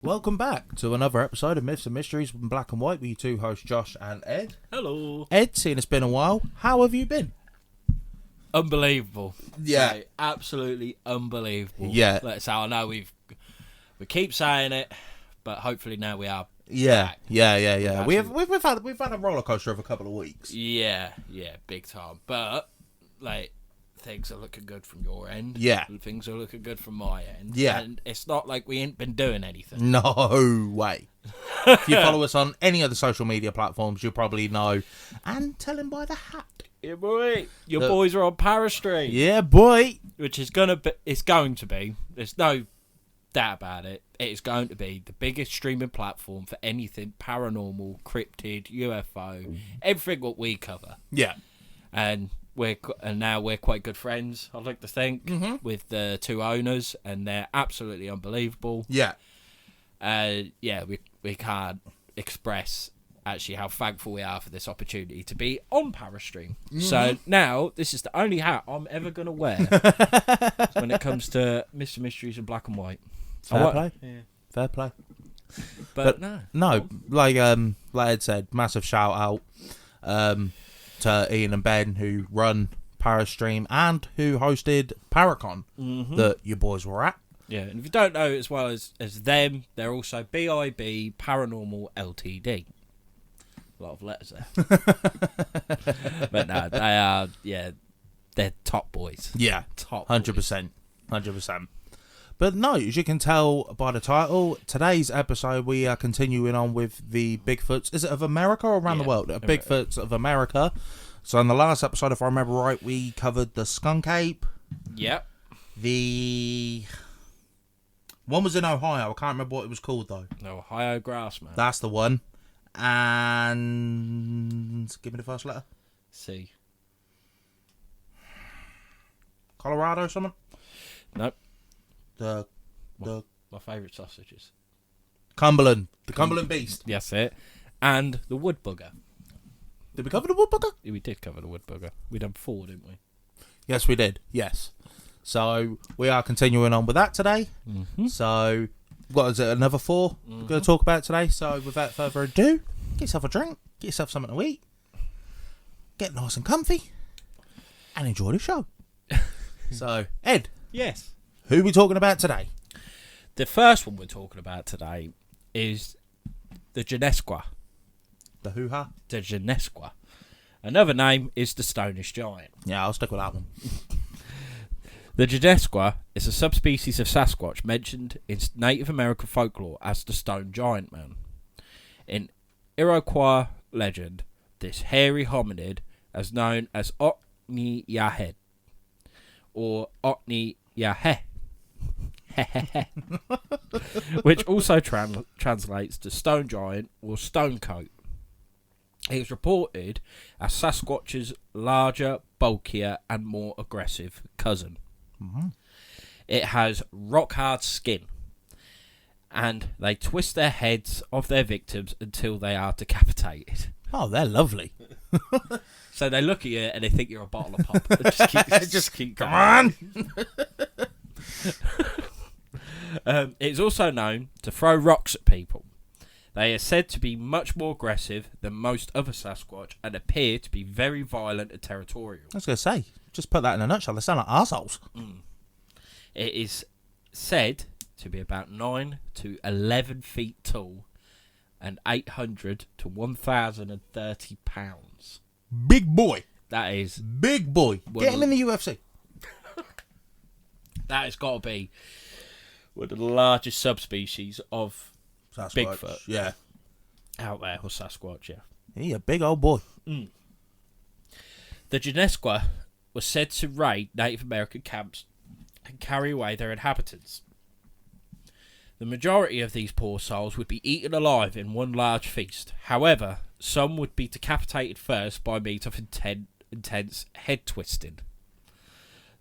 Welcome back to another episode of Myths and Mysteries in Black and White with you two hosts, Josh and Ed. Hello. Ed, seeing it's been a while, how have you been? Unbelievable. Yeah. Like, absolutely unbelievable. Yeah. That's how I know we keep saying it, but hopefully now we are. Yeah, back. yeah. We've had a roller coaster of a couple of weeks. Yeah, big time. But like things are looking good from your end. Yeah. And things are looking good from my end. Yeah. And it's not like we ain't been doing anything. No way. If you follow us on any of the social media platforms, you'll probably know. And tell him by the hat. Yeah, boy. Your boys are on Parastream. Yeah, boy. Which is going to be. There's no doubt about it. It is going to be the biggest streaming platform for anything paranormal, cryptid, UFO, everything what we cover. Yeah. And now we're quite good friends, I'd like to think, with the two owners, and they're absolutely unbelievable. Yeah. We can't express actually how thankful we are for this opportunity to be on Parastream. So now this is the only hat I'm ever going to wear when it comes to Mr. Mysteries in Black and White. Fair play. Yeah. Fair play. But No, like Ed said, massive shout out to Ian and Ben who run Parastream and who hosted Paracon that you boys were at. Yeah, and if you don't know as well as them, they're also BIB Paranormal Ltd. A lot of letters there. But no, they are, they're top boys. Yeah, Top 100%. 100%. But no, as you can tell by the title, today's episode we are continuing on with the Bigfoots. Is it of America or around the world? Bigfoots of America. So in the last episode, if I remember right, we covered the skunk ape. Yep. The one was in Ohio. I can't remember what it was called though. Ohio Grassman. That's the one. And give me the first letter. C. Colorado or something? Nope. The My favourite sausages. Cumberland. The Cumberland Beast. Yes, it. And the wood bugger. Did we cover the woodbugger? Yeah, we did cover the wood bugger. We done 4, didn't we? Yes, we did. Yes. So we are continuing on with that today. So what is it? Another 4 we're going to talk about today. So without further ado, get yourself a drink, get yourself something to eat, get nice and comfy, and enjoy the show. So Ed, Yes. who are we talking about today? The first one we're talking about today is the Genesqua. The hoo-ha? The Genesqua. Another name is the Stonish Giant. Yeah, I'll stick with that one. The Genesqua is a subspecies of Sasquatch mentioned in Native American folklore as the Stone Giant Man. In Iroquois legend, this hairy hominid is known as Otni-Yahed or Otni-Yahe, which also translates to Stone Giant or Stone Coat. It is reported as Sasquatch's larger, bulkier, and more aggressive cousin. It has rock-hard skin, and they twist their heads of their victims until they are decapitated. Oh, they're lovely. So they look at you and they think you're a bottle of pop. They just keep Come going. on. It's also known to throw rocks at people. They are said to be much more aggressive than most other Sasquatch and appear to be very violent and territorial. I was going to say, just put that in a nutshell. They sound like arseholes. It is said to be about 9 to 11 feet tall and 800 to 1,030 pounds. Big boy. That is... Big boy. Get him in the UFC. That has got to be one of the largest subspecies of Sasquatch. Bigfoot. Yeah. Out there, or Sasquatch, yeah. He a big old boy. The Genesqua was said to raid Native American camps and carry away their inhabitants. The majority of these poor souls would be eaten alive in one large feast. However, some would be decapitated first by means of intense head twisting.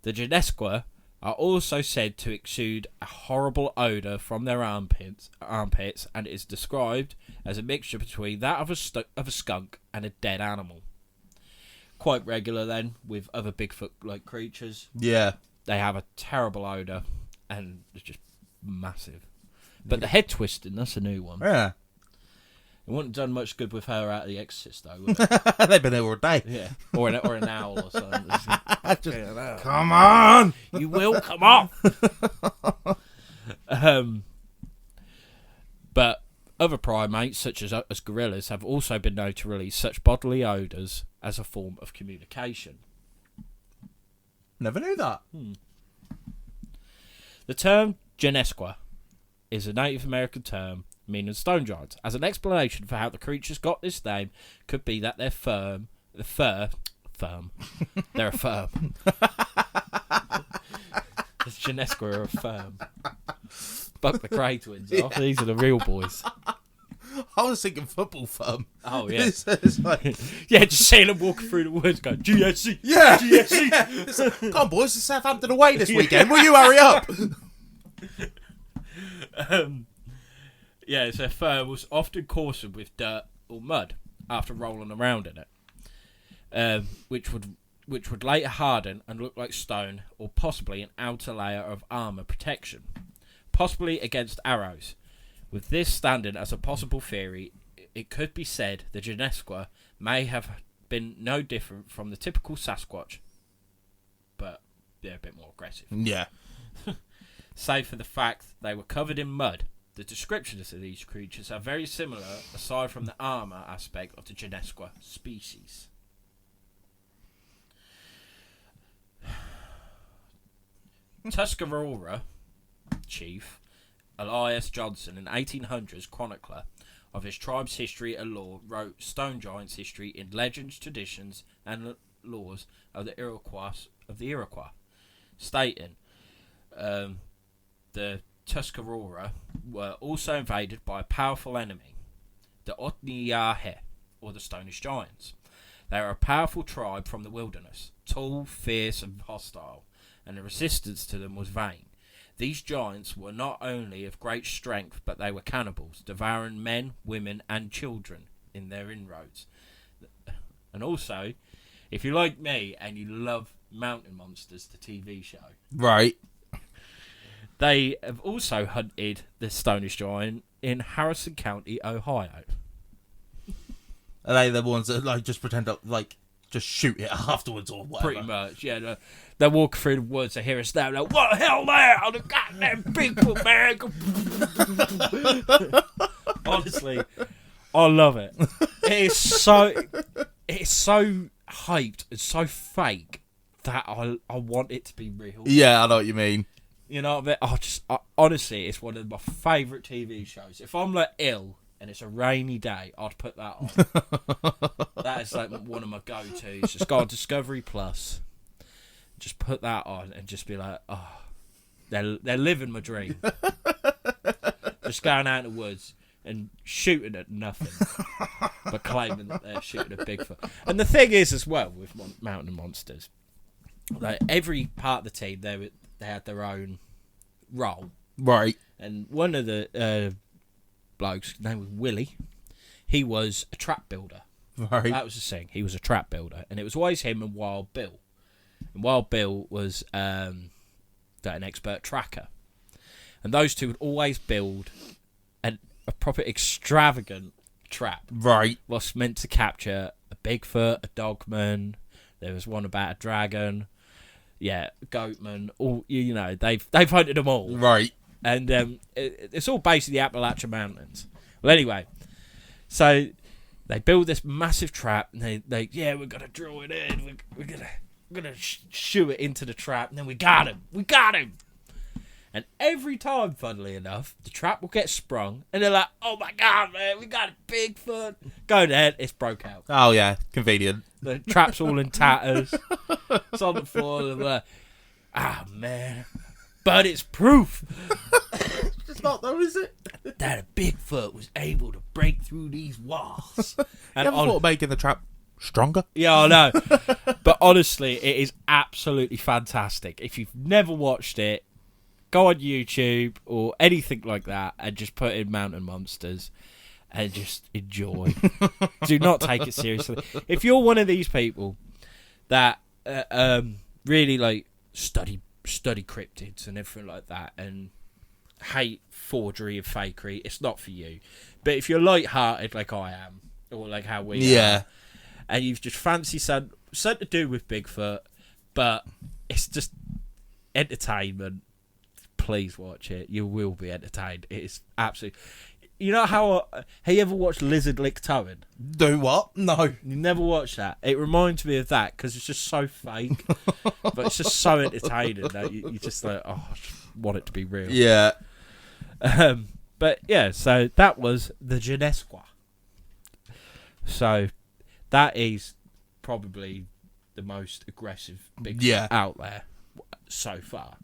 The Genesqua are also said to exude a horrible odour from their armpits, and is described as a mixture between that of a skunk and a dead animal. Quite regular then with other Bigfoot-like creatures. Yeah. They have a terrible odour and it's just massive. But the head twisting, that's a new one. Yeah. It wouldn't have done much good with her out of The Exorcist, though, would it? They've been there all day. Yeah. Or an owl or something. Come on! You will come on! But other primates, such as gorillas, have also been known to release such bodily odours as a form of communication. Never knew that. The term Genesqua is a Native American term meaning stone giants. As an explanation for how the creatures got this name, could be that they're firm. They're a firm. The Genesqua are a firm. Buck the Grey twins off. These are the real boys. I was thinking football firm. Oh, yeah. It's like, Yeah, just seeing them walking through the woods going, GSC! yeah. GSC! Yeah. It's like, come on, boys, it's Southampton away this weekend. Will you hurry up? Yeah, so fur was often coarsened with dirt or mud after rolling around in it, which would later harden and look like stone, or possibly an outer layer of armour protection, possibly against arrows. With this standing as a possible theory, it could be said the Genesqua may have been no different from the typical Sasquatch, but they're a bit more aggressive. Yeah. Save for the fact they were covered in mud. The descriptions of these creatures are very similar, aside from the armour aspect of the Genesqua species. Tuscarora chief Elias Johnson, an 1800s chronicler of his tribe's history and lore, wrote Stone Giants' history in legends, traditions, and laws of the Iroquois, stating the Tuscarora were also invaded by a powerful enemy, the Otniyahe, or the Stonish Giants. They are a powerful tribe from the wilderness, tall, fierce, and hostile, and the resistance to them was vain. These giants were not only of great strength, but they were cannibals, devouring men, women, and children in their inroads. And also, if you like me and you love Mountain Monsters, the TV show, Right. they have also hunted the Stonish Giant in Harrison County, Ohio. Are they the ones that like just pretend to like just shoot it afterwards or whatever? Pretty much, yeah. They walk through the woods, they hear a snap, like, what the hell there? Oh, the goddamn Bigfoot, man. Honestly, I love it. It's so hyped and so fake that I want it to be real. Yeah, I know what you mean. You know what I mean? Honestly, it's one of my favourite TV shows. If I'm like ill and it's a rainy day, I'd put that on. That is like one of my go-tos. Just go on Discovery Plus, just put that on and just be like, oh, they're living my dream. Just going out in the woods and shooting at nothing, but claiming that they're shooting at Bigfoot. And the thing is, as well, with Mountain Monsters, like every part of the team, they had their own role. Right. And one of the blokes, his name was Willie, he was a trap builder. Right. That was the thing. He was a trap builder. And it was always him and Wild Bill. And Wild Bill was an expert tracker. And those two would always build a proper extravagant trap. Right. Was meant to capture a Bigfoot, a dogman. There was one about a dragon. Yeah, goatman. All you know, they've hunted them all. Right. And it's all based in the Appalachian Mountains. Well, anyway, so they build this massive trap, and we're gonna draw it in. We're gonna shoot it into the trap, and then we got him. And every time, funnily enough, the trap will get sprung, and they're like, "Oh my god, man, we got a Bigfoot!" Go there, it's broke out. Oh yeah, convenient. The trap's all in tatters. It's on the floor. And we're like, man. But it's proof. It's not though, is it? That a Bigfoot was able to break through these walls. And you ever thought of making the trap stronger? Yeah, I know. But honestly, it is absolutely fantastic. If you've never watched it, go on YouTube or anything like that and just put in Mountain Monsters and just enjoy. Do not take it seriously. If you're one of these people that really like study cryptids and everything like that, and hate forgery and fakery, it's not for you. But if you're light-hearted like I am, or like how we are, and you've just fancy something to do with Bigfoot, but it's just entertainment, please watch it. You will be entertained. It is absolutely... You know how... have you ever watched Lizard Lick Towing? Do what? No. You never watched that? It reminds me of that because it's just so fake, but it's just so entertaining that you just like, oh, I just want it to be real. Yeah. But yeah, so that was the Genesqua. So that is probably the most aggressive Bigfoot out there so far.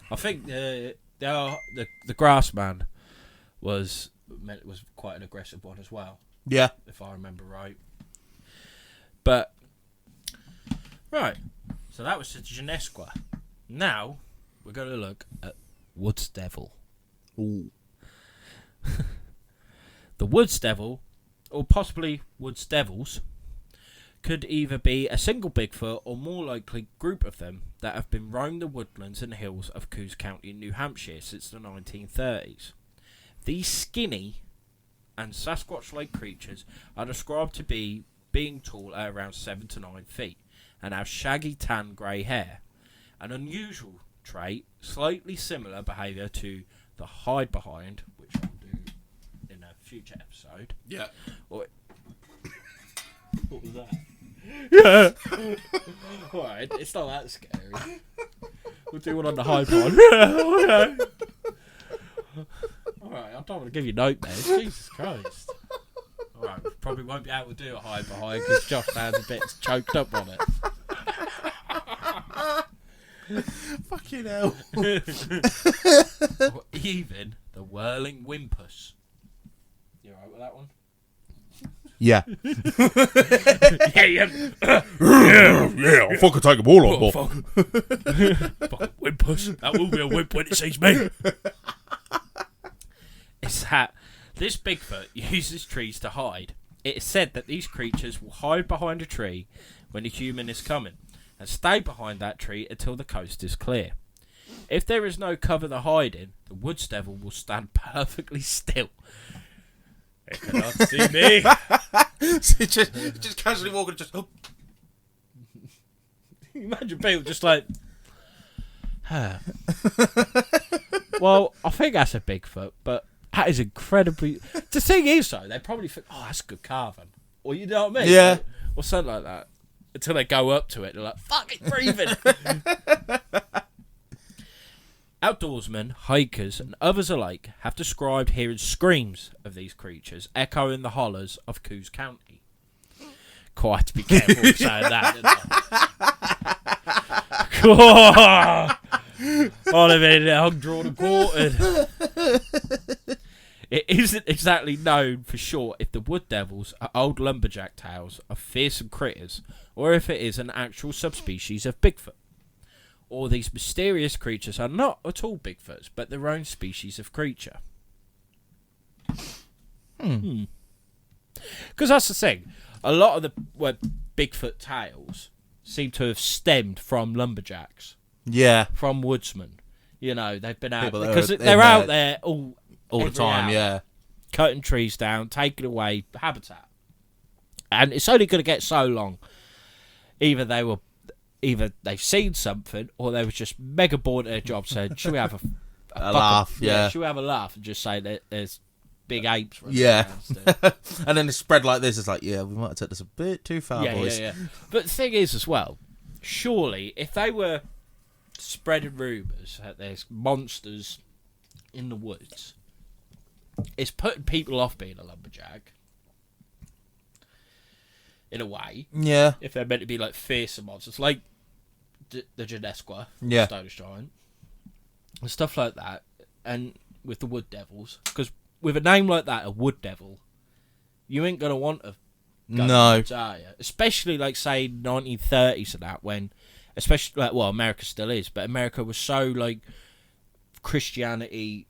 I think the Grassman was quite an aggressive one as well. Yeah, if I remember right. But right, so that was the Genesqua. Now we're going to look at Woods Devil. Ooh. The Woods Devil, or possibly Woods Devils, could either be a single Bigfoot or more likely group of them that have been roaming the woodlands and hills of Coos County, New Hampshire since the 1930s. These skinny and Sasquatch-like creatures are described to be being tall at around 7 to 9 feet and have shaggy tan grey hair. An unusual trait, slightly similar behaviour to the hide behind, which we'll do in a future episode. Yeah. What was that? Yeah. Alright, it's not that scary. We'll do one on the hide behind. Okay. Alright, I don't want to give you nightmares. Jesus Christ. Alright, we probably won't be able to do a hide behind because Josh sounds a bit choked up on it. Fucking hell. Or even the whirling Wimpus. You alright with that one? Yeah. Yeah. Yeah, I'll fucking take them all on board. Fucking Wimpus. That will be a wimp when it sees me. It's that this Bigfoot uses trees to hide. It is said that these creatures will hide behind a tree when a human is coming and stay behind that tree until the coast is clear. If there is no cover to hide in, the Woods Devil will stand perfectly still. It cannot see me. just casually walking, just... Oh. Imagine people just like... Well, I think that's a Bigfoot, but that is incredibly... The thing is, though, they probably think, oh, that's good carving. Or you know what I mean? Yeah. Like, or something like that. Until they go up to it, they're like, fuck, it's breathing. Outdoorsmen, hikers, and others alike have described hearing screams of these creatures echoing the hollers of Coos County. Quite to be careful with saying that, didn't I? I'd have been hung, drawn, and quartered. It isn't exactly known for sure if the Wood Devils are old lumberjack tales of fearsome critters or if it is an actual subspecies of Bigfoot. Or these mysterious creatures are not at all Bigfoots, but their own species of creature. Because that's the thing. A lot of the Bigfoot tales seem to have stemmed from lumberjacks. Yeah. From woodsmen. You know, they've been out... People because they're out there all the time, yeah. Cutting trees down, taking away habitat. And it's only going to get so long. Either they've seen something, or they were just mega bored at their job, saying, should we have a laugh, yeah. Should we have a laugh and just say that there's big apes running yeah. around still? And then it's spread like this, it's like, yeah, we might have taken this a bit too far, boys. Yeah. But the thing is as well, surely, if they were spreading rumours that there's monsters in the woods, it's putting people off being a lumberjack. In a way. Yeah. If they're meant to be like fearsome monsters, like the Genesqua, yeah. Stonish Giant, and stuff like that, and with the Wood Devils, because with a name like that, a Wood Devil, you ain't gonna want a gun, are you? Especially like say 1930s and that, when, especially like America still is, but America was so like Christianity.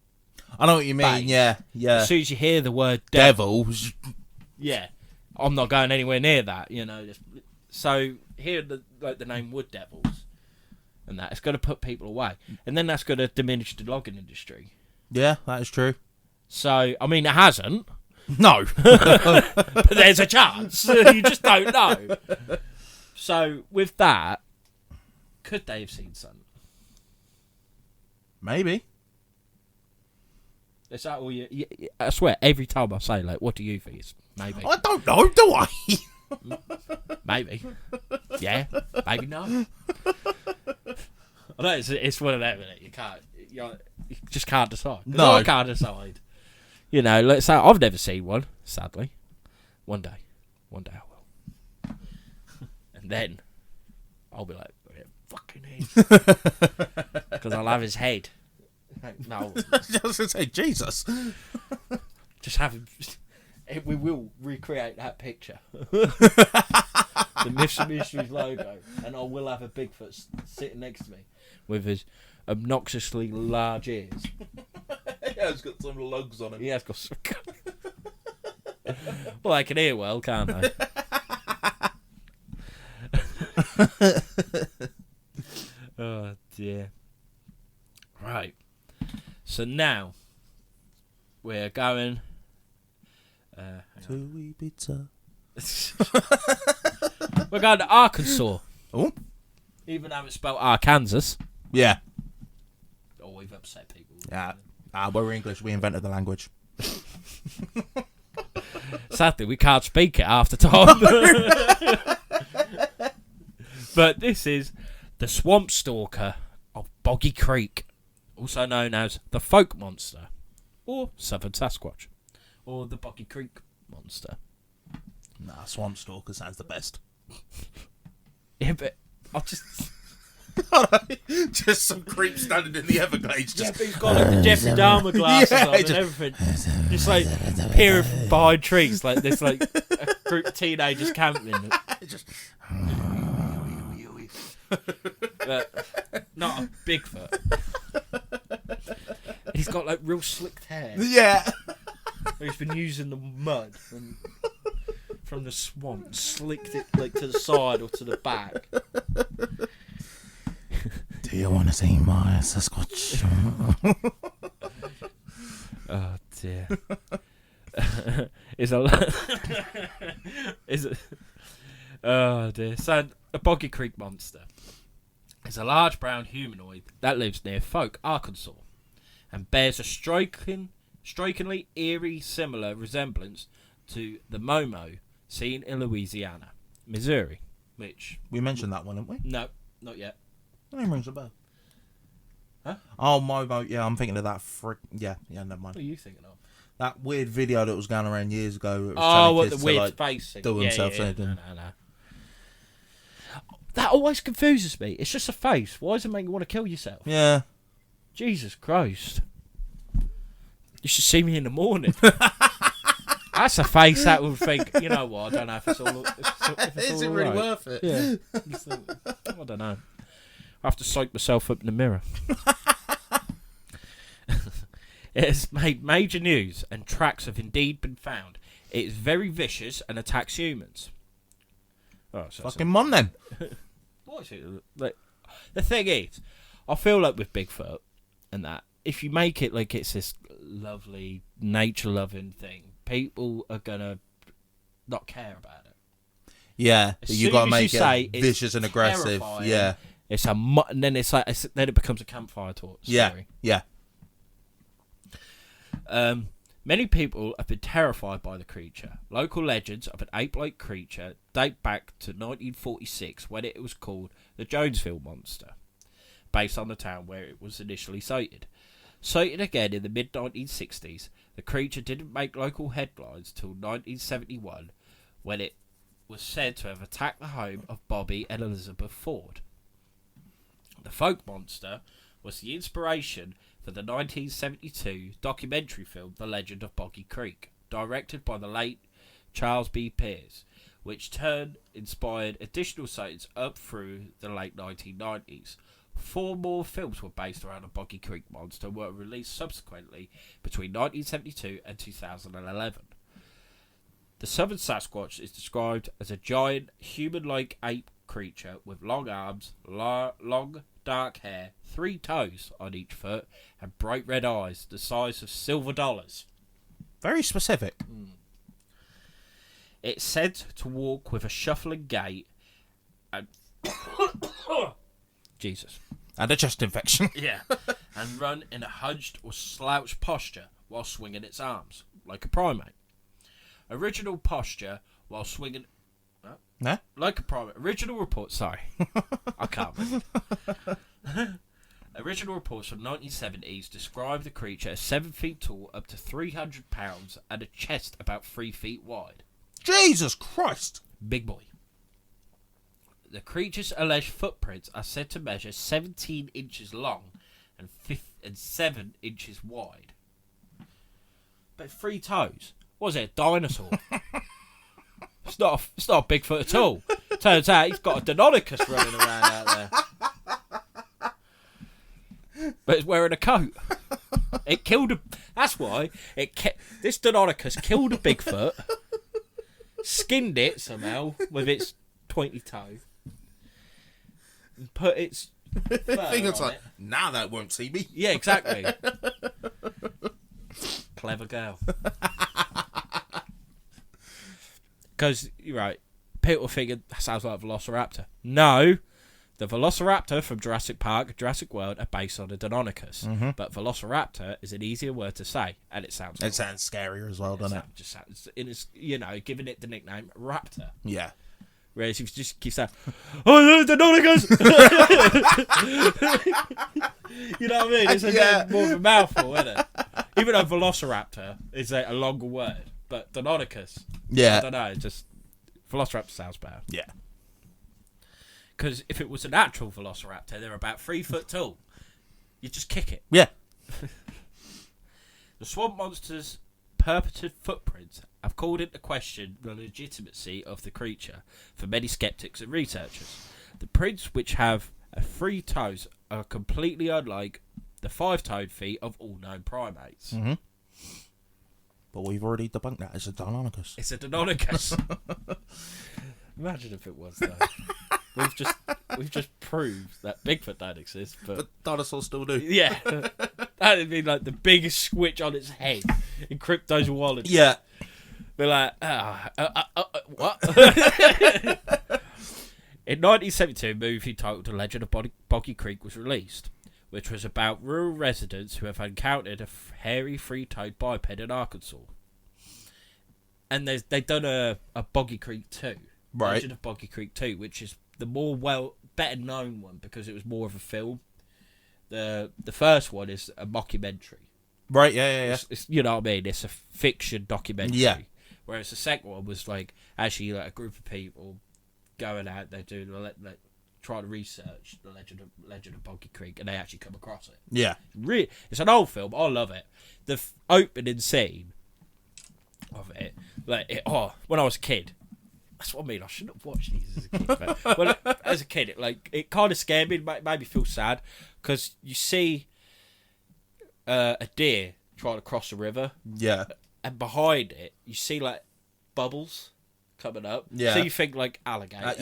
I know what you mean. Based. Yeah. As soon as you hear the word devils, yeah, I'm not going anywhere near that. You know, so hearing the name Wood Devils, and that, it's going to put people away. And then that's going to diminish the logging industry. Yeah, that is true. So, I mean, it hasn't. No. But there's a chance. You just don't know. So, with that, could they have seen something? Maybe. Is that all you... I swear, every time I say, like, what do you think? It's maybe. I don't know, do I? Maybe. Yeah. Maybe no. I know it's one of them, isn't it? You just can't decide. No. I can't decide. You know, let's say I've never seen one, sadly. One day I will. And then I'll be like, it fucking is. Because I'll have his head. No. I was going to say, Jesus. Just have him. We will recreate that picture. The Myths and Mysteries logo. And I will have a Bigfoot sitting next to me with his obnoxiously large ears. Yeah, he's got some lugs on him. He has got some... Well, they can hear well, can't they? Oh, dear. Right. So now, we're going... To Ibiza. We're going to Arkansas. Oh? Even though it's spelled Arkansas. Yeah. Oh, we've upset people. Yeah. We're English. We invented the language. Sadly, we can't speak it half the time. But this is the Swamp Stalker of Boggy Creek, also known as the Folk Monster, or Southern Sasquatch, or the Boggy Creek Monster. Nah, Swamp Stalker sounds the best. Yeah, but I'll just... Just some creep standing in the Everglades. Yeah, but he's got like the Jeffrey Dahmer glasses on and everything. Just like peering from behind trees, like this, like a group of teenagers camping. Just... But not a Bigfoot. He's got like real slicked hair. Yeah. He's been using the mud from the swamp, slicked it like to the side or to the back. Do you want to see my Sasquatch? Oh dear. Oh dear. So a Boggy Creek Monster is a large brown humanoid that lives near Folk, Arkansas, and bears a strikingly eerie similar resemblance to the Momo seen in Louisiana, Missouri, which... We mentioned that one, didn't we? No, not yet. The name rings a bell. Huh? Oh, Momo. Yeah, I'm thinking of that Yeah, never mind. What are you thinking of? That weird video that was going around years ago. It was Oh, what, kids the weird to, like, face thing. do themselves in. No. That always confuses me. It's just a face. Why does it make you want to kill yourself? Yeah. Jesus Christ. You should see me in the morning. That's a face that would think, you know what, I don't know if it's all... Is it really worth it? Yeah. I don't know. I have to psych myself up in the mirror. It has made major news and tracks have indeed been found. It is very vicious and attacks humans. Oh, so Fucking mon then. what is it? Like, the thing is, I feel like with Bigfoot and that, if you make it like it's this lovely, nature-loving thing, people are going to not care about it. Yeah, you got to make it vicious and aggressive. Terrifying, Yeah. It's and then it's like then it becomes a campfire talk story. Yeah. Many people have been terrified by the creature. Local legends of an ape-like creature date back to 1946 when it was called the Jonesville Monster, based on the town where it was initially sighted. Sighted again in the mid-1960s, the creature didn't make local headlines till 1971 when it was said to have attacked the home of Bobby and Elizabeth Ford. The Folk Monster was the inspiration for the 1972 documentary film The Legend of Boggy Creek, directed by the late Charles B. Pierce, which inspired additional sightings up through the late 1990s. 4 more films were based around the Boggy Creek Monster and were released subsequently between 1972 and 2011. The Southern Sasquatch is described as a giant human-like ape creature with long arms, long dark hair, 3 toes on each foot, and bright red eyes the size of silver dollars. Very specific. It's said to walk with a shuffling gait and... Jesus. And a chest infection. Yeah. And run in a hunched or slouched posture while swinging its arms, like a primate. Original posture while swinging... No? Like a primate. Original reports... Sorry. I can't read. Original reports from 1970s describe the creature as 7 feet tall, up to 300 pounds, and a chest about 3 feet wide. Jesus Christ! Big boy. The creature's alleged footprints are said to measure 17 inches long and 7 inches wide. But 3 toes. What was it, a dinosaur? It's not a Bigfoot at all. Turns out he's got a Deinonychus running around out there. But it's wearing a coat. It killed a... That's why this Deinonychus killed a Bigfoot, skinned it somehow with its pointy toe, and put its Fingers on like, it. now that won't see me. Yeah, exactly. Clever girl. Because, you're right, people figured that sounds like a velociraptor. No, the velociraptor from Jurassic Park, Jurassic World are based on a Deinonychus. But velociraptor is an easier word to say, and it sounds cool. It sounds scarier as well, doesn't it? Just sounds, it's, giving it the nickname Raptor. Yeah. Whereas if you just keep saying, oh, the Deinonychus! You know what I mean? It's a bit more of a mouthful, isn't it? Even though velociraptor is a longer word, but Deinonychus, Yeah. I don't know, just velociraptor sounds bad. Yeah. Because if it was an actual velociraptor, they're about 3 foot tall. You just kick it. Yeah. The swamp monster's purported footprints have called into question the legitimacy of the creature for many skeptics and researchers. The prints, which have 3 toes, are completely unlike the 5-toed feet of all known primates. Mm-hmm. But we've already debunked that. It's a Deinonychus. It's a Deinonychus. Imagine if it was, though. We've just proved that Bigfoot don't exist, but dinosaurs still do. yeah, that'd be like the biggest switch on its head in crypto's wallet. Yeah. Be like, what? In 1972, a movie titled The Legend of Boggy Creek was released, which was about rural residents who have encountered a hairy three-toed biped in Arkansas. And they've done a Boggy Creek 2. Right. Legend of Boggy Creek 2, which is the better known one because it was more of a film. The first one is a mockumentary. Right, yeah. It's, you know what I mean? It's a fiction documentary. Yeah. Whereas the second one was like actually like a group of people going out there doing trying to research the legend of Boggy Creek, and they actually come across it. Yeah. It's an old film. I love it. The opening scene of it, when I was a kid. That's what I mean. I shouldn't have watched these as a kid. But, well, as a kid, it kind of scared me. It made me feel sad because you see a deer trying to cross a river. Yeah. And behind it, you see like bubbles coming up. Yeah. So you think like alligator.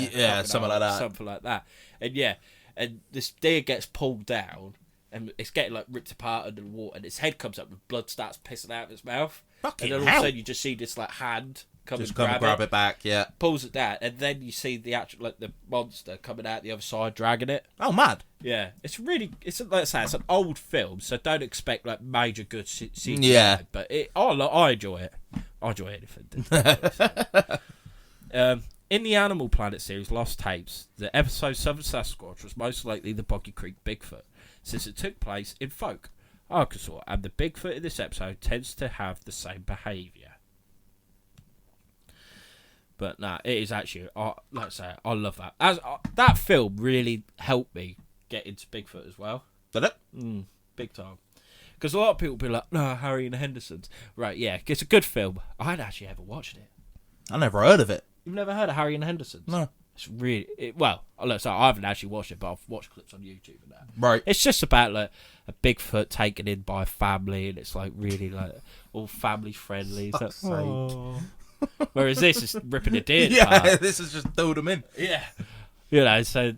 Something like that. Something like that. And yeah, and this deer gets pulled down, and it's getting like ripped apart under the water, and its head comes up, and blood starts pissing out of its mouth. Fucking and then all of a sudden, you just see this like hand come just and come and grab it back. Yeah. pulls it down, and then you see the actual the monster coming out the other side, dragging it. Oh, mad. Yeah, it's like I say, it's an old film, so don't expect like major good CGI. Yeah, but I enjoy it. I enjoy anything. In the Animal Planet series Lost Tapes, the episode Southern Sasquatch was most likely the Boggy Creek Bigfoot, since it took place in Folk, Arkansas, and the Bigfoot in this episode tends to have the same behaviour. But nah, it is actually, like I say, I love that. That film really helped me get into Bigfoot as well. Did it? Big time. Because a lot of people be like, no, Harry and the Hendersons. Right, yeah, it's a good film. I hadn't actually ever watched it. I never heard of it. You've never heard of Harry and the Hendersons? No. It's really, let's say I haven't actually watched it, but I've watched clips on YouTube and that. Right. It's just about like a Bigfoot taken in by a family, and it's like really like all family friendly. It's like, oh. Whereas this is ripping a deer apart. Yeah, this is just throwing them in. Yeah. You know, so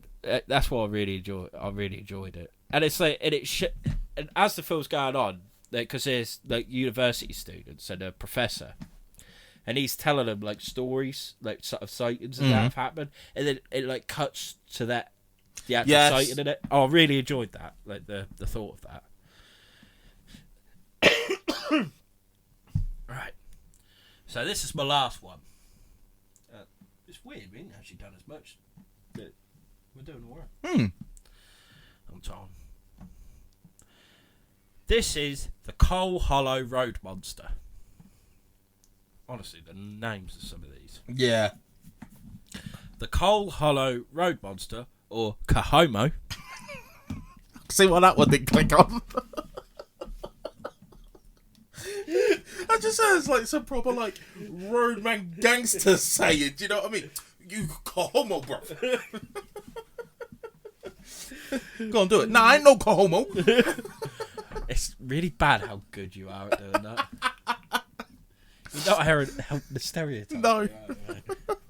That's what I really enjoyed. I really enjoyed it, and it's like, and as the film's going on, because there's like university students and a professor, and he's telling them like stories, like sort of sightings that have happened, and then it like cuts to the actual sighting in it. Oh, I really enjoyed that, like the thought of that. Right, so this is my last one. It's weird, we ain't actually done as much. But we're doing all right. On time. This is the Coal Hollow Road Monster. Honestly, the names of some of these. Yeah. The Coal Hollow Road Monster, or Cahomo. See what that one didn't click on. I just sounds like some proper like roadman gangster saying. Do you know what I mean? You Cahomo, bro. Go on, do it. Nah, I ain't no Cahomo. It's really bad how good you are at doing that. You're not hearing the stereotype. No.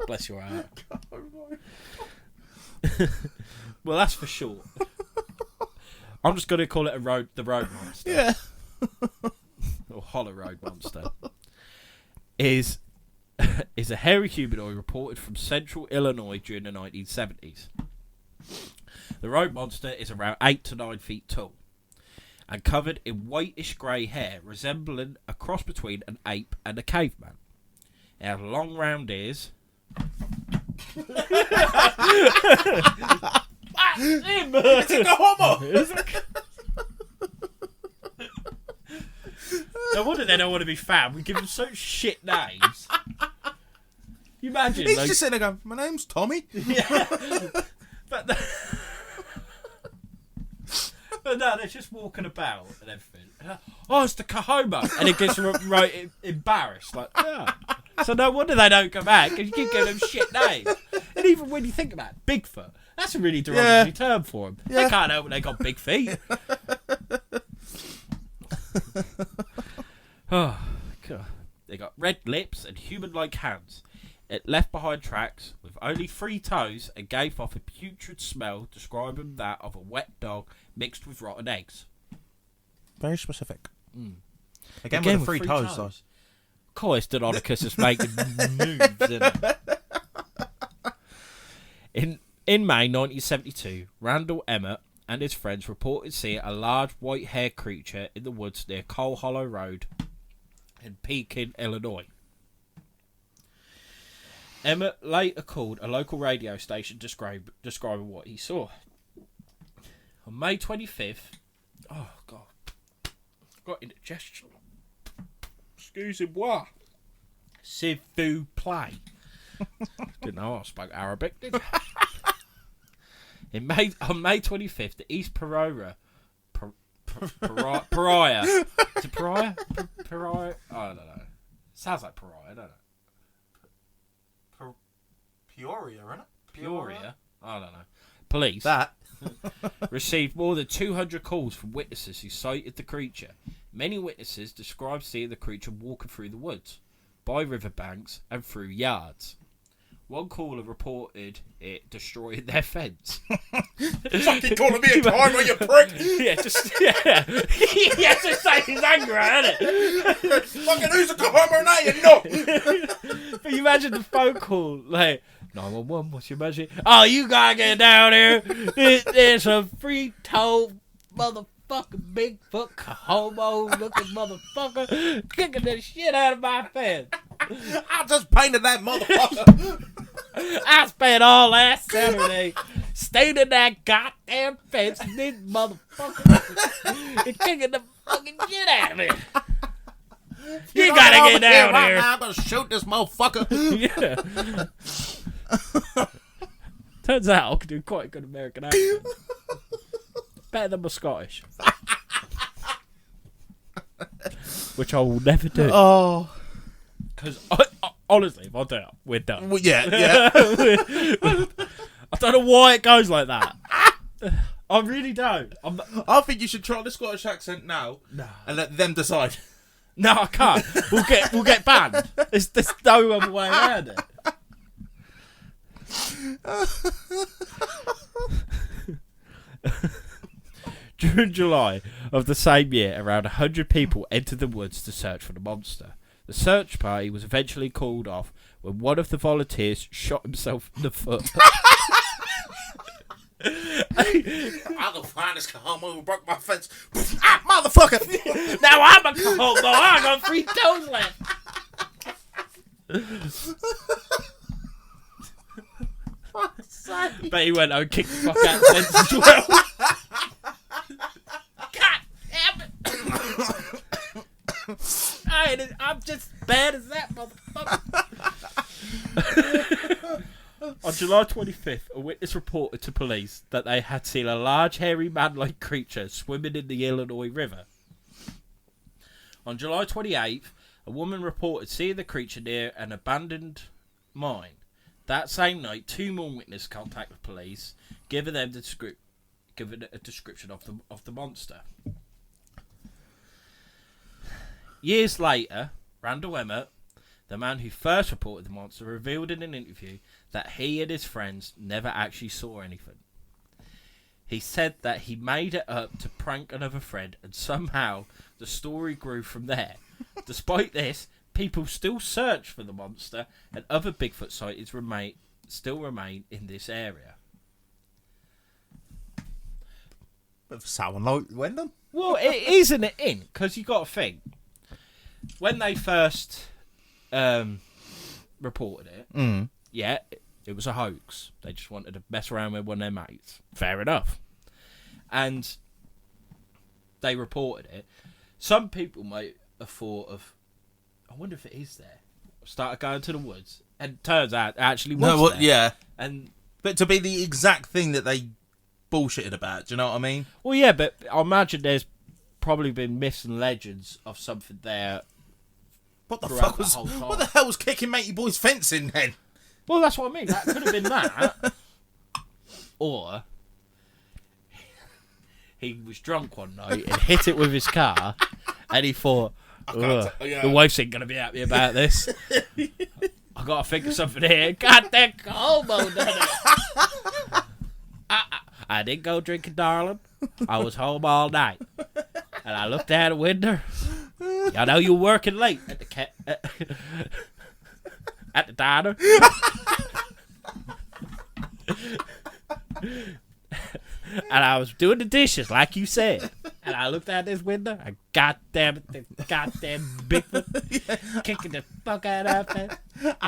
Bless your heart. Well, that's for short. I'm just going to call it the road monster. Yeah. Or Hollow Road Monster. Is a hairy humanoid reported from central Illinois during the 1970s. The road monster is around 8 to 9 feet tall and covered in whitish grey hair resembling a cross between an ape and a caveman. It has long round ears. It's a Cahomo. No wonder they don't want to be found. We give them such shit names. You imagine? He's like, just sitting there going, my name's Tommy. Yeah. But no, they're just walking about and everything. Oh, it's the Cahomo. And it gets right embarrassed. Like, yeah. So no wonder they don't come back, because you keep giving them shit names. And even when you think about it, Bigfoot, that's a really derogatory term for them. Yeah. They can't help when they got big feet. Oh, God. They got red lips and human-like hands. It left behind tracks with only 3 toes and gave off a putrid smell, describing that of a wet dog mixed with rotten eggs. Very specific. Again with the 3 toes. Of course, Deinonychus is making moves, isn't it? In May 1972, Randall Emmett and his friends reported seeing a large white-haired creature in the woods near Coal Hollow Road in Pekin, Illinois. Emmett later called a local radio station describing what he saw. On May 25th... Oh, God. I've got indigestion. Excusez-moi. S'il vous plaît. Didn't know I spoke Arabic, did I? On May 25th, the East Pariah... Pariah. Is it Pariah? Pariah? I don't know. Sounds like Pariah, I don't know. Peoria, isn't it? Peoria? I don't know. Police received more than 200 calls from witnesses who sighted the creature. Many witnesses described seeing the creature walking through the woods, by riverbanks, and through yards. One caller reported it destroying their fence. Fucking calling me a timer, you prick! Yeah, he has to say his anger out, innit? Fucking who's a Cahomo now, you know? But you imagine the phone call, like, 911, what's your budget? Oh, you gotta get down here. There's a 3-toed motherfucking Bigfoot Cahomo looking motherfucker kicking the shit out of my fence. I just painted that motherfucker. I spent all last Saturday staying in that goddamn fence, and this motherfucker is kicking the fucking shit out of me. You gotta get down here. I'm gonna shoot this motherfucker. Yeah. Turns out I can do quite a good American accent. Better than my Scottish. Which I will never do. Oh. Because, honestly, if I do it, we're done. Well, yeah. I don't know why it goes like that. I really don't. I think you should try the Scottish accent now and let them decide. No, I can't. We'll get banned. There's no other way around it. During July of the same year, around 100 people entered the woods to search for the monster. The search party was eventually called off when one of the volunteers shot himself in the foot. I'll go find this homo who broke my fence. Ah, motherfucker! Now I'm a homo. I got 3 toes left. But he went and kicked the fuck out of the fence as well. God damn it! I'm just bad as that motherfucker. On July 25th, a witness reported to police that they had seen a large, hairy, man-like creature swimming in the Illinois River. On July 28th, a woman reported seeing the creature near an abandoned mine. That same night, 2 more witnesses contacted police, giving them a description of the monster. Years later, Randall Emmett, the man who first reported the monster, revealed in an interview that he and his friends never actually saw anything. He said that he made it up to prank another friend, and somehow the story grew from there. Despite this, people still search for the monster, and other Bigfoot sightings still remain in this area. Bit of sour note, Wyndham. Well, it isn't it in, because you got to think. When they first reported it, yeah, it was a hoax. They just wanted to mess around with one of their mates. Fair enough. And they reported it. Some people might have thought of, I wonder if it is there. Started going to the woods, and it turns out it actually was there. Yeah. And But to be the exact thing that they bullshitted about, do you know what I mean? well, yeah, but I imagine there's probably been myths and legends of something there. What the Throughout fuck the was? whole time. What the hell was kicking matey boy's fence in then? Well, that's what I mean. That could have been that. Or he was drunk one night and hit it with his car, and he thought, the wife ain't going to be happy about this. I got to think of something here. God, that homo done it. I didn't go drinking, darling. I was home all night. And I looked out the window. I know you were working late at the at the diner. And I was doing the dishes like you said. And I looked out this window and goddamn Bigfoot kicking the fuck out of that.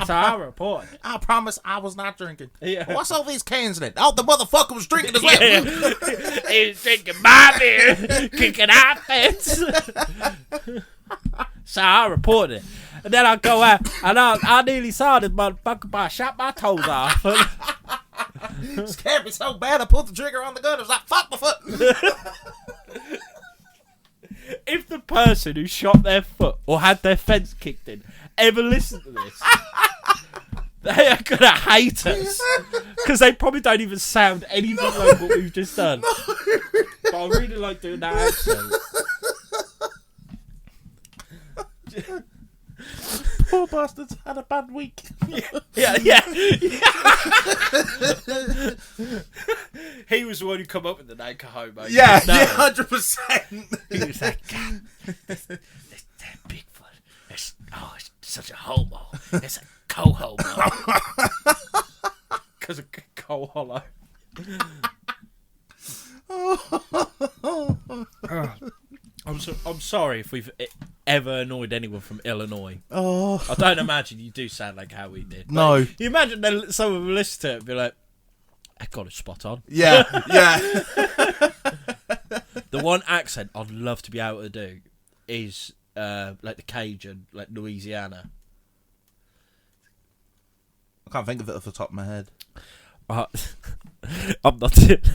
So I report. I promise I was not drinking. Yeah. What's all these cans in it? Oh, the motherfucker was drinking as well. He was drinking my beer, kicking our fence. So I reported it. And then I go out, and I nearly saw this motherfucker, but I shot my toes off. Scared me so bad I pulled the trigger on the gun. I was like, fuck my foot. If the person who shot their foot or had their fence kicked in ever listened to this, they are going to hate us. Because they probably don't even sound anything like what we've just done. But I really like doing that accent. Poor bastards had a bad week. Yeah. He was the one who come up with the name Cahomo. Yeah, 100%. He was like, God, this damn Bigfoot. It's such a homo. It's a co-homo. Because of co-hollow. I'm sorry if we've ever annoyed anyone from Illinois. Oh, I don't imagine you do sound like how we did. No. You imagine that someone will listen to it and be like, I got it spot on. yeah. The one accent I'd love to be able to do is like the Cajun, like Louisiana. I can't think of it off the top of my head. I'm not doing it.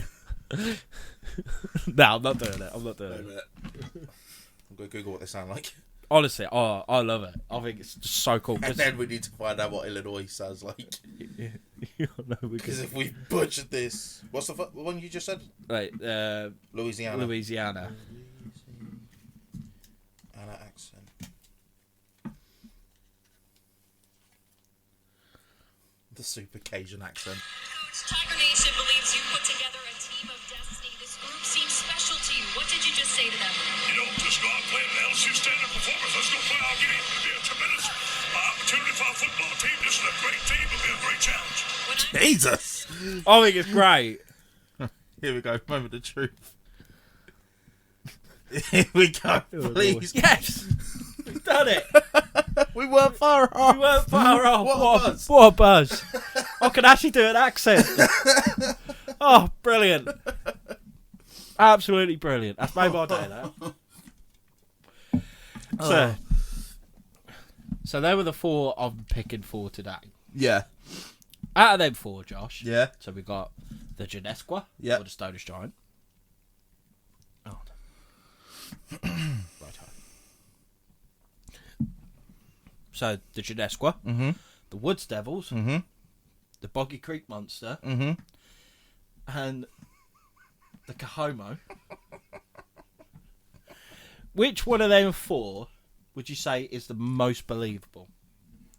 No, I'm not doing it. I'm not doing it. I'm going to Google what they sound like. Honestly, I love it. I think it's just so cool. And then we need to find out what Illinois sounds like. Because if we butchered this... What's the one you just said? Right, Louisiana. Louisiana. Louisiana accent. the super Cajun accent. Tiger Nation believes you put together a team of destiny. This group seems special to you. What did you just say to them? Just go out and play an LSU standard performance. Let's go play our game. It'll be a tremendous opportunity for our football team. This is a great team. It'll be a great challenge. Jesus! I think it's great. Here we go, moment of truth. Here we go, please. Yes! We've done it! We weren't far off. We weren't far off. What What a buzz. I can actually do an accent. Oh, brilliant. Absolutely brilliant. That's made my day, that. So there were the 4 I'm picking for today. Yeah. Out of them 4, Josh. Yeah. So we got the Genesqua, Yeah. or the Stonish Giant. Oh. Right. So the Genesqua, the Woods Devils, the Boggy Creek Monster, and the Cahomo. Which one of them 4 would you say is the most believable?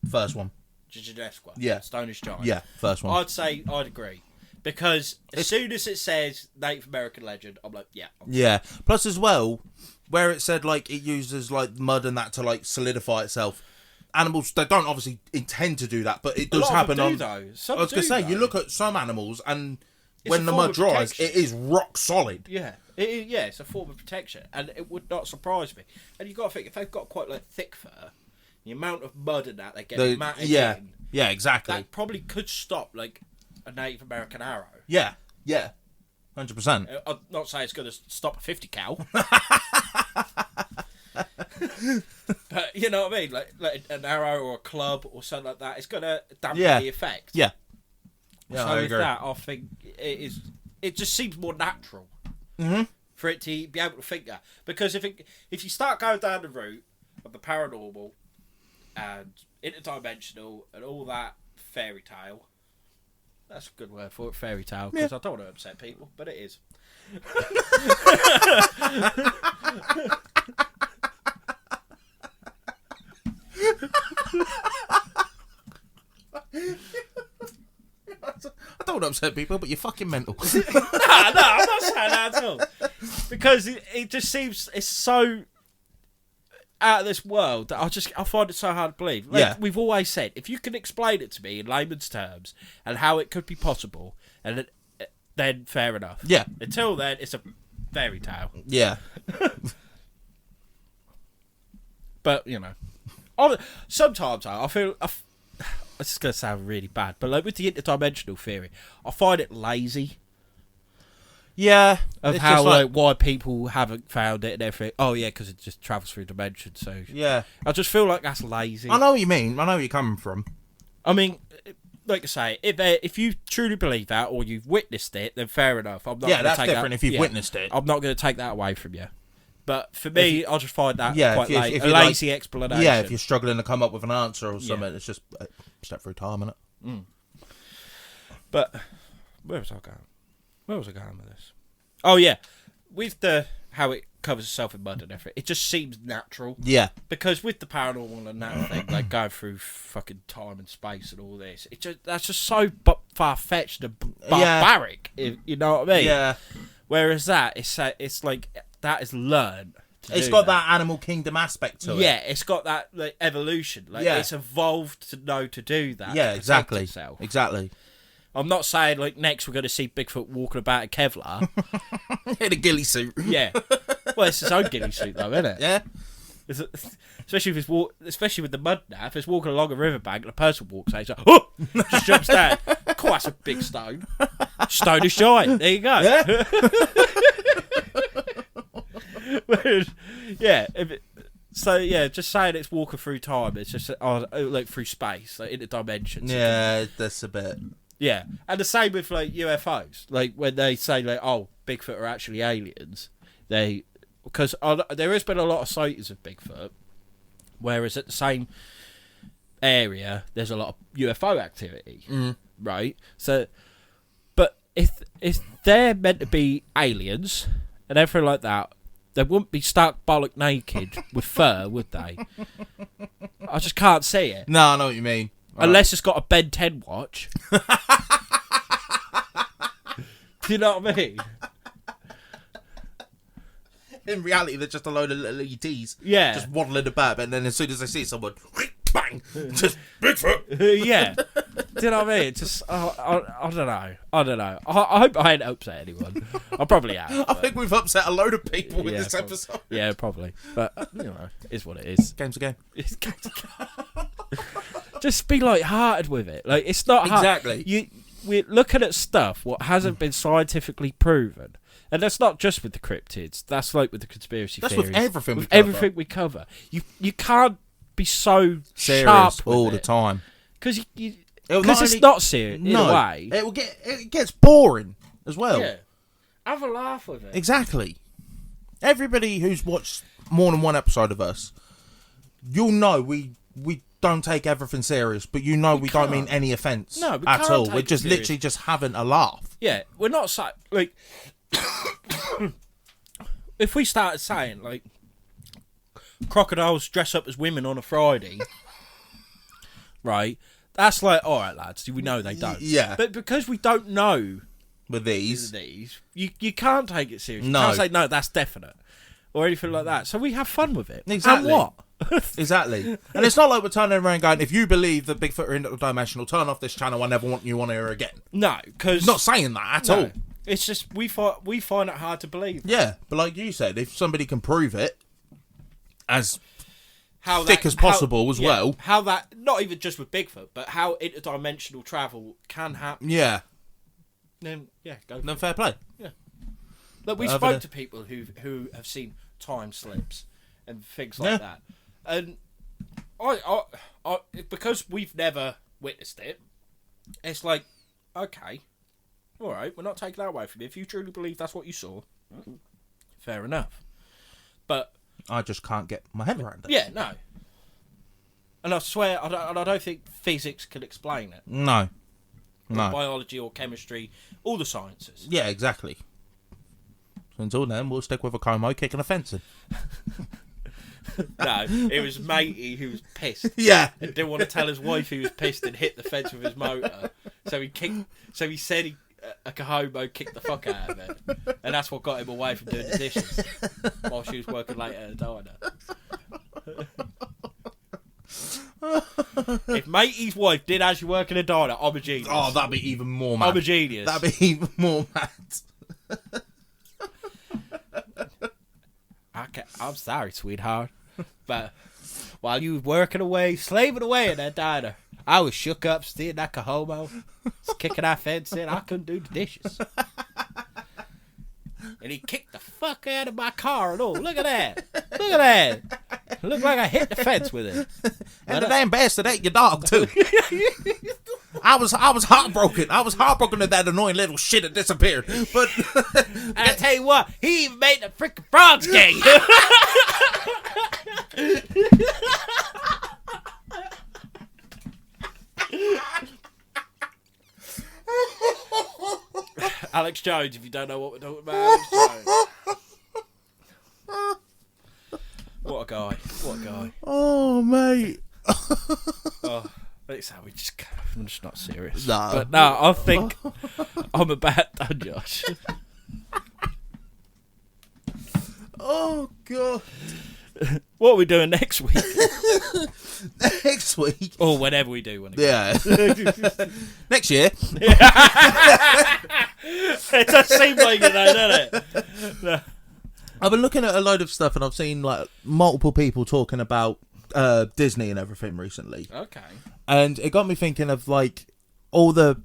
First one. Genesqua. Yeah. Stonish Giant. Yeah, first one. I'd say I'd agree. Because as soon as it says Native American legend, I'm like, yeah. Yeah. Plus, as well, where it said like it uses like mud and that to like solidify itself. Animals, they don't obviously intend to do that, but it does happen on. Though. Some I was going to do, say, though. you look at some animals, and It's when a the form mud of dries, protection. it is rock solid. Yeah, it's a form of protection, and it would not surprise me. And you've got to think, if they've got quite like thick fur, the amount of mud in that they get matted in, yeah, exactly. that probably could stop like a Native American arrow. Yeah, 100%. I'm not saying it's going to stop a 50 cal. But you know what I mean? Like an arrow or a club or something like that, it's going to dampen the effect. Yeah. So I with agree. that, I think it just seems more natural for it to be able to think that. Because if you start going down the route of the paranormal and interdimensional and all that fairy tale, that's a good word for it, fairy tale, because I don't want to upset people, but it is. I don't want to upset people, but you're fucking mental. No, I'm not saying that at all. Because it just seems it's so out of this world that I find it so hard to believe. Like we've always said, if you can explain it to me in layman's terms and how it could be possible, and then fair enough. Yeah. Until then, it's a fairy tale. Yeah. But you know, sometimes I feel. This is going to sound really bad, but like with the interdimensional theory, I find it lazy. Yeah. Of it's how just like why people haven't found it and everything. Oh yeah, because it just travels through dimensions. So yeah. I just feel like that's lazy. I know what you mean. I know where you're coming from. I mean, like I say, if you truly believe that or you've witnessed it, then fair enough. I'm not. Yeah, gonna that's take different that, if you've witnessed it. I'm not going to take that away from you. But for me, I just find that quite if a you're lazy explanation. Yeah, if you're struggling to come up with an answer or something, it's just step through time, innit? But where was I going? Where was I going with this? Oh yeah, with how it covers itself in mud and everything, it just seems natural. Yeah. Because with the paranormal and that thing, like going through fucking time and space and all this, that's just so far fetched and barbaric. You know what I mean? Yeah. Whereas that it's like that is learned. It's got that animal kingdom aspect to it. Yeah, it's got that like evolution. Like it's evolved to know to do that. Yeah, to exactly. Itself. Exactly. I'm not saying like next we're going to see Bigfoot walking about in Kevlar. In a ghillie suit. Yeah. Well, it's his own ghillie suit though, isn't it? Yeah. Especially especially with the mud now. If it's walking along a riverbank and a person walks out, he's like, oh, just jumps down. Cool, that's a big stone. Stonish giant. There you go. Yeah. Yeah. Just saying it's walking through time. It's just like through space, like into dimensions. Yeah, that's a bit. Yeah, and the same with like UFOs. Like when they say like, "Oh, Bigfoot are actually aliens," because there has been a lot of sightings of Bigfoot, whereas at the same area there's a lot of UFO activity, right? So, but if they're meant to be aliens and everything like that, they wouldn't be stark bollock naked with fur, would they? I just can't see it. No, I know what you mean. Unless it's got a Ben 10 watch. Do you know what I mean? In reality, they're just a load of little ETs. Yeah. Just waddling about, and then as soon as they see someone, bang! Just Bigfoot! Yeah. Do you know what I mean? Just, I don't know. I hope I ain't upset anyone. I probably have. I think we've upset a load of people with this probably. episode. Yeah, probably. But, you know, it's what it is. Game's a game. Just be light-hearted with it. Like, it's not hard. Exactly. We're looking at stuff what hasn't been scientifically proven. And that's not just with the cryptids. That's like with the conspiracy That's theories. with everything we With cover. everything we cover. You can't be so Serious sharp with all it. the time. Because It'll it's not serious in a way. It gets boring as well. Yeah. Have a laugh with it. Exactly. Everybody who's watched more than one episode of us, you'll know we don't take everything serious, but you know we don't mean any offence No, we at can't all. take We're it just serious. literally just having a laugh. Yeah, we're not like if we started saying like crocodiles dress up as women on a Friday, right? That's like, all right, lads. We know they don't. Yeah. But because we don't know With these, you can't take it seriously. No. You can't say no, that's definite or anything like that. So we have fun with it. Exactly. And what? Exactly. And it's not like we're turning around going, if you believe that Bigfoot are interdimensional, turn off this channel. I never want you on here again. No, because Not saying that at all. It's just we find it hard to believe. Yeah, but like you said, if somebody can prove it as How thick as possible as well. How that, not even just with Bigfoot, but how interdimensional travel can happen. Yeah, Then yeah, go. then fair play. Look, we Over spoke the- to people who have seen time slips and things like that, and I because we've never witnessed it, it's like, okay, all right, we're not taking that away from you. If you truly believe that's what you saw, fair enough. But I just can't get my head around it. yeah, no. And I swear, I don't think physics can explain it. No. Or No. biology or chemistry, all the sciences. Yeah, exactly. So until then, we'll stick with a Como kicking a fence in. No, it was matey who was pissed. Yeah. And didn't want to tell his wife he was pissed and hit the fence with his motor. So he said a Cahomo kicked the fuck out of it. And that's what got him away from doing the dishes while she was working late at a diner. If matey's wife did actually work in a diner, I'm a genius. Oh, that'd be even more mad. I'm a genius. That'd be even more mad. I'm sorry, sweetheart. But while you were working away, slaving away in that diner, I was shook up, seeing that Cahomo, kicking that fence in. I couldn't do the dishes. And he kicked the fuck out of my car and all. Look at that. Look at that. It looked like I hit the fence with it. And the damn bastard ate your dog too. I was heartbroken. I was heartbroken that that annoying little shit had disappeared. But And I tell you what, he even made the freaking frogs gay. Alex Jones, if you don't know what we're talking about, Alex Jones. What a guy. What a guy. oh mate. Oh, it's how I'm just not serious. No. But no, I think I'm about done, Josh. Oh god. What are we doing next week? Next week. Or whenever we do one again. Yeah. Next year. It does seem like it though, doesn't it? No. I've been looking at a load of stuff and I've seen like multiple people talking about Disney and everything recently. Okay. And it got me thinking of like all the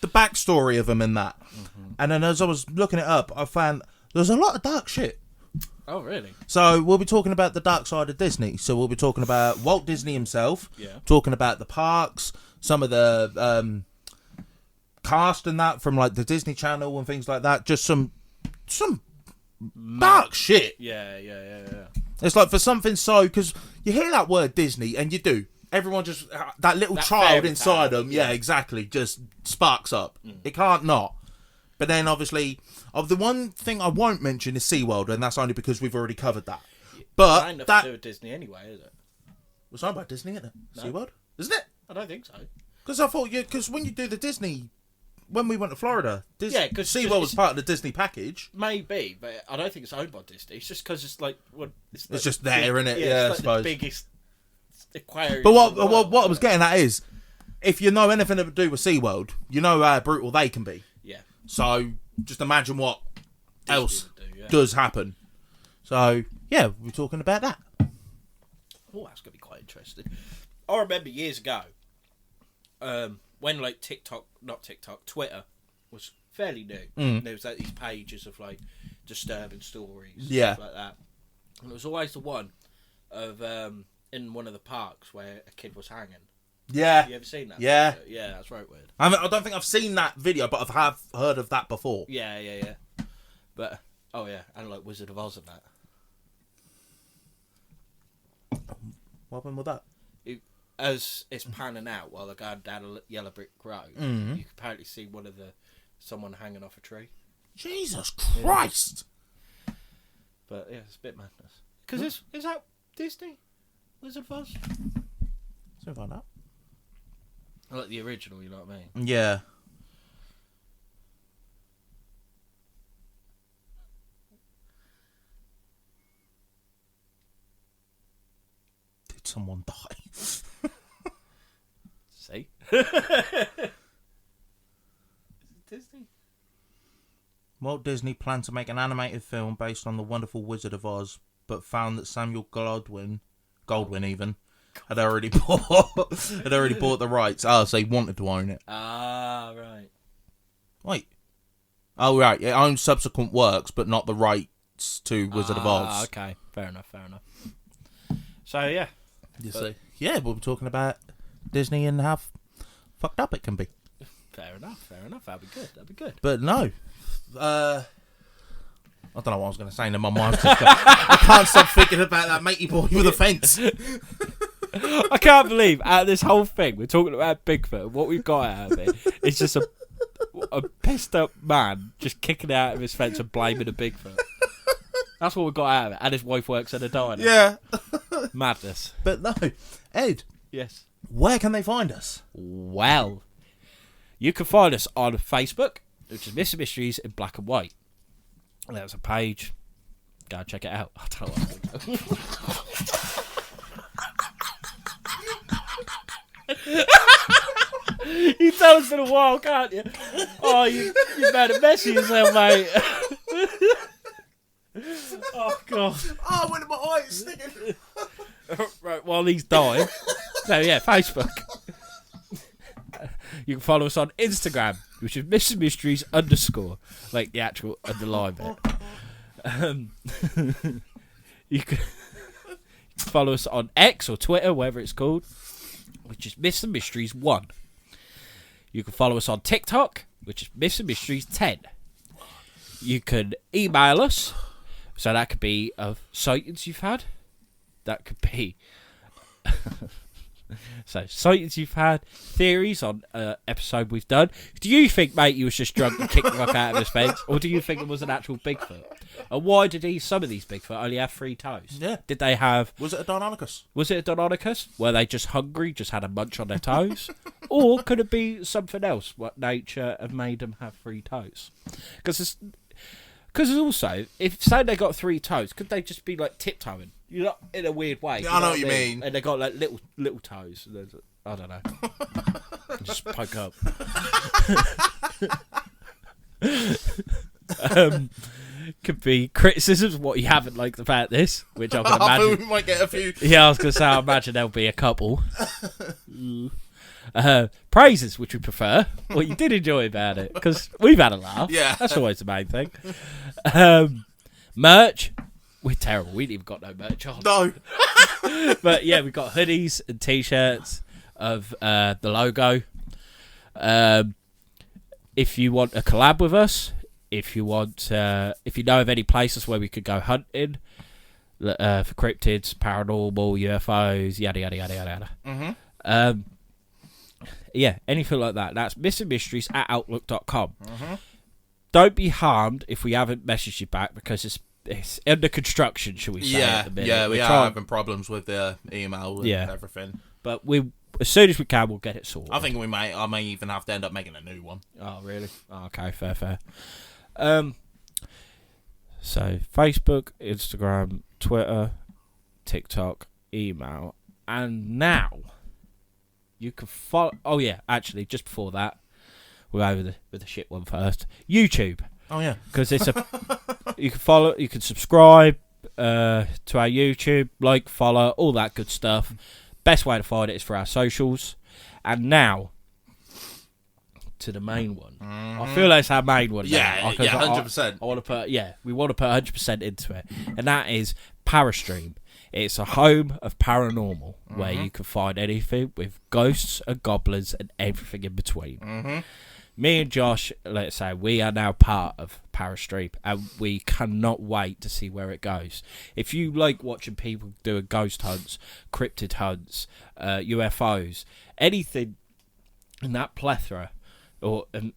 backstory of them and that. Mm-hmm. And then as I was looking it up, I found there's a lot of dark shit. Oh, really? So we'll be talking about the dark side of Disney. So we'll be talking about Walt Disney himself. Yeah. Talking about the parks, some of the cast and that from like the Disney Channel and things like that. Just some dark shit. Yeah. It's like for something so, because you hear that word Disney and you do. Everyone just, that little That child fairy inside tale, them, yeah, exactly, just sparks up. It can't not. But then obviously, the one thing I won't mention is SeaWorld, and that's only because we've already covered that. That But ain't nothing that to do with Disney anyway, is it? was something about Disney, isn't it? No. SeaWorld? Isn't it? I don't think so. Because I thought because when you do the Disney, when we went to Florida, Yeah, 'cause SeaWorld was part of the Disney package. Maybe, but I don't think it's owned by Disney. It's just because it's like It's just there, isn't it? Yeah, it's I suppose. the biggest aquarium. But what I was getting at is, if you know anything to do with SeaWorld, you know how brutal they can be. Yeah. So just imagine what else would do, yeah. does happen. So yeah, we're talking about that. Oh, that's gonna be quite interesting. I remember years ago, when like Twitter was fairly new. There was like these pages of like disturbing stories, stuff like that. And it was always the one of in one of the parks where a kid was hanging. Yeah. You ever seen that? Yeah. Yeah, that's right weird. I don't think I've seen that video, but I've heard of that before. Yeah. But and like Wizard of Oz and that. What happened with that? As it's panning out while they're going down a yellow brick road, you can apparently see someone hanging off a tree. Jesus Christ! Yeah. But yeah, it's a bit madness. Because is that Disney? Wizard of Oz? Something like that. I like the original, you know what I mean? Yeah. Did someone die? See? Is it Disney? Walt Disney planned to make an animated film based on the wonderful Wizard of Oz, but found that Samuel Goldwyn even, had already bought the rights. So he wanted to own it. Ah, right. Wait. Oh, right. It owns subsequent works, but not the rights to Wizard of Oz. Okay. Fair enough. So, yeah. You see? Yeah, we'll be talking about Disney and how fucked up it can be. Fair enough. That'd be good. But no. I don't know what I was going to say, and then my mind's just gone. I can't stop thinking about that matey boy with a fence. I can't believe out of this whole thing we're talking about Bigfoot. What we've got out of it is just a pissed up man just kicking out of his fence and blaming a Bigfoot. That's what we got out of it. And his wife works at a diner. Yeah. Madness. But no, Ed. Yes. Where can they find us? Well, you can find us on Facebook, which is Mr. Mysteries in Black and White. There's a page. Go check it out. I don't know what I'm You tell us in a while, can't you? Oh, you made a mess of yourself, mate. Oh, God. Oh, when my eye is sticking. Right, while he's dying. So, yeah, Facebook. You can follow us on Instagram, which is Mr. Mysteries _ like the actual underline bit. You can follow us on X or Twitter, whatever it's called, which is Mr. Mysteries 1. You can follow us on TikTok, which is Mr. Mysteries 10. You can email us, so that could be of sightings you've had. That could be so sightings you've had, theories on episode we've done. Do you think, mate, you was just drunk and kicked the rock out of his fence, or do you think it was an actual Bigfoot? And why did some of these Bigfoot only have 3 toes? Yeah. Did they have? Was it a Deinonychus? Was it a Deinonychus? Were they just hungry, just had a munch on their toes? Or could it be something else? What nature have made them have 3 toes? Because also, if say they got 3 toes, could they just be like tiptoeing? You know, in a weird way. Yeah, I know what you mean. And they got like little toes. I don't know. Just poke up. Could be criticisms of what you haven't liked about this, which I can I imagine. we might get a few. Yeah, I was going to say, I imagine there'll be a couple. Praises, which we prefer. What you did enjoy about it, because we've had a laugh. Yeah. That's always the main thing. Merch. We're terrible. We ain't even got no merch on. No. But yeah, we've got hoodies and t-shirts of the logo. If you want a collab with us, if you know of any places where we could go hunting for cryptids, paranormal, UFOs, yada yada yada yada. Mm-hmm. Yeah, anything like that. That's mrmysteries@outlook.com. Mm-hmm. Don't be harmed if we haven't messaged you back, because it's under construction, shall we say? Yeah, at the minute. yeah, we are having problems with the email and everything. But we as soon as we can, we'll get it sorted. I think I may even have to end up making a new one. Oh, really? Oh, okay, fair. So, Facebook, Instagram, Twitter, TikTok, email, and now you can follow... Oh, yeah, actually, just before that, we'll go with the shit one first. YouTube. Oh, yeah. Because it's a... you can subscribe to our YouTube, like, follow, all that good stuff. Best way to find it is for our socials. And now... to the main one. I feel that's our main one. Yeah, now, 100%. I want to put, we want to put 100% into it, and that is Parastream. It's a home of paranormal where you can find anything with ghosts and goblins and everything in between. Me and Josh, let's say, we are now part of Parastream, and we cannot wait to see where it goes. If you like watching people doing ghost hunts, cryptid hunts, UFOs, anything in that plethora, and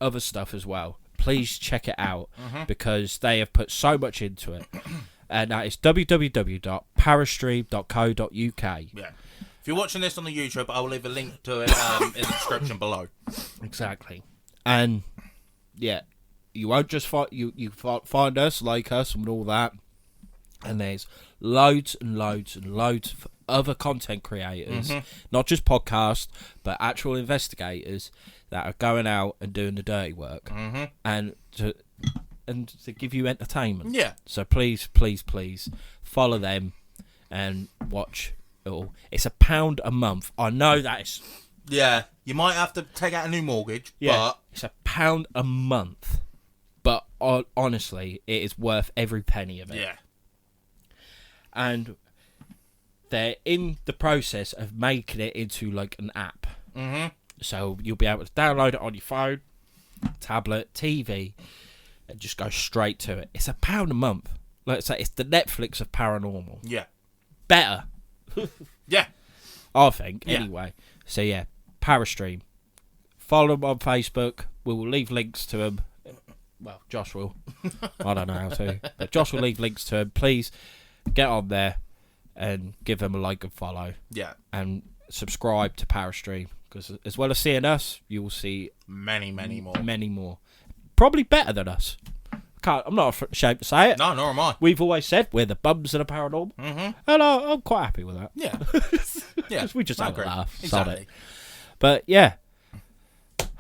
other stuff as well, please check it out because they have put so much into it. And that is www.parastream.co.uk. Yeah. If you're watching this on the YouTube, I will leave a link to it in the description below. Exactly. And yeah, you won't just find find us, like us, and all that. And there's loads and loads and loads of other content creators, not just podcasts, but actual investigators that are going out and doing the dirty work, and to give you entertainment. Yeah. So please follow them and watch it all. It's £1 a month. I know that is. Yeah. You might have to take out a new mortgage. Yeah. But It's £1 a month, but honestly, it is worth every penny of it. yeah. And they're in the process of making it into like an app. So you'll be able to download it on your phone, tablet, TV, and just go straight to it. It's £1 a month. Let's say it's the Netflix of paranormal. Yeah. Better, Yeah. I think. Yeah. Anyway, so yeah, Parastream. Follow them on Facebook. We will leave links to them. Well, Josh will. I don't know how to, but Josh will leave links to them. Please get on there and give them a like and follow. Yeah. And subscribe to Parastream, because as well as seeing us, you will see Many more. many more. Probably better than us. I'm not ashamed to say it. No, nor am I. We've always said we're the bums of the paranormal, and I'm quite happy with that. Yeah. Yeah. 'Cause we just I have a agree. laugh. Exactly. Sod it. But yeah,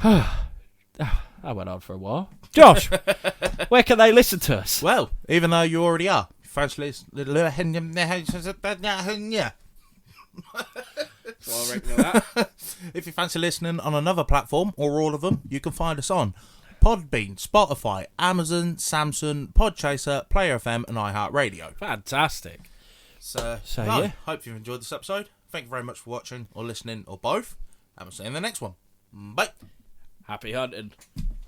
I went on for a while. Josh, where can they listen to us? Well, even though you already are. Yeah. If you fancy listening on another platform or all of them, you can find us on Podbean, Spotify, Amazon, Samsung, Podchaser, Player FM, and iHeartRadio. Fantastic. So yeah. Hope you've enjoyed this episode. Thank you very much for watching or listening or both. And we'll see you in the next one. Bye. Happy hunting.